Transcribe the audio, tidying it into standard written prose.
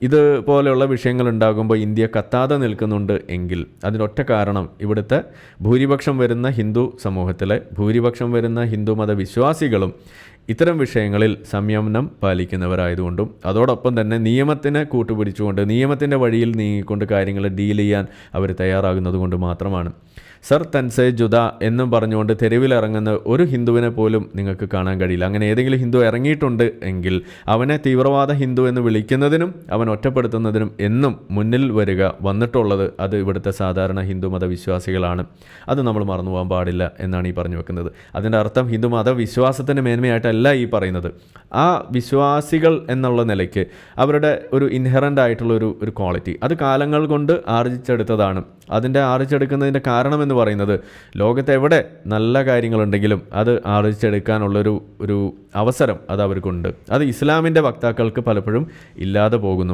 ഇതുപോലെയുള്ള വിഷയങ്ങൾ ഉണ്ടാകുമ്പോൾ ഇന്ത്യ കത്താതെ നിൽക്കുന്നുണ്ട് എങ്കിൽ അതിനൊറ്റ കാരണം ഇവിടുത്തെ ഭൂരിപക്ഷം വരുന്ന ഹിന്ദു സമൂഹത്തിലെ ഭൂരിപക്ഷം വരുന്ന ഹിന്ദു മതവിശ്വാസികളും ഇത്തരം വിഷയങ്ങളിൽ സംയമനം പാലിക്കുന്നവരായതുകൊണ്ടും അതോടൊപ്പം തന്നെ നിയമത്തിനെ കൂട്ടുപിടിച്ചുകൊണ്ട് നിയമത്തിൻ്റെ വഴിയിൽ നീങ്ങിക്കൊണ്ട് കാര്യങ്ങൾ ഡീൽ ചെയ്യാൻ അവർ തയ്യാറാകുന്നത് കൊണ്ട് മാത്രമാണ്. സർ തൻസെ ജുദ എന്നും പറഞ്ഞുകൊണ്ട് തെരുവിലിറങ്ങുന്ന ഒരു ഹിന്ദുവിനെ പോലും നിങ്ങൾക്ക് കാണാൻ കഴിയില്ല. അങ്ങനെ ഏതെങ്കിലും ഹിന്ദു ഇറങ്ങിയിട്ടുണ്ട് എങ്കിൽ അവനെ തീവ്രവാദ ഹിന്ദു എന്ന് വിളിക്കുന്നതിനും അവൻ ഒറ്റപ്പെടുത്തുന്നതിനും എന്നും മുന്നിൽ വന്നിട്ടുള്ളത് അത് ഇവിടുത്തെ സാധാരണ ഹിന്ദു മതവിശ്വാസികളാണ്. അത് നമ്മൾ മറന്നു പോകാൻ പാടില്ല എന്നാണ് ഈ പറഞ്ഞു വെക്കുന്നത്. അതിൻ്റെ അർത്ഥം ഹിന്ദു മതവിശ്വാസത്തിൻ്റെ മേന്മയായിട്ടല്ല ഈ പറയുന്നത്. ആ വിശ്വാസികൾ എന്നുള്ള നിലയ്ക്ക് അവരുടെ ഒരു ഇൻഹറൻ്റ് ആയിട്ടുള്ള ഒരു ക്വാളിറ്റി അത് കാലങ്ങൾ കൊണ്ട് ആർജിച്ചെടുത്തതാണ്. അതിൻ്റെ ആർജിച്ചെടുക്കുന്നതിൻ്റെ കാരണമെന്ന് പറയുന്നത് ലോകത്ത് എവിടെ നല്ല കാര്യങ്ങളുണ്ടെങ്കിലും അത് ആർജിച്ചെടുക്കാനുള്ളൊരു അവസരം അത് അവർക്കുണ്ട്. അത് ഇസ്ലാമിൻ്റെ വക്താക്കൾക്ക് പലപ്പോഴും ഇല്ലാതെ പോകുന്നു.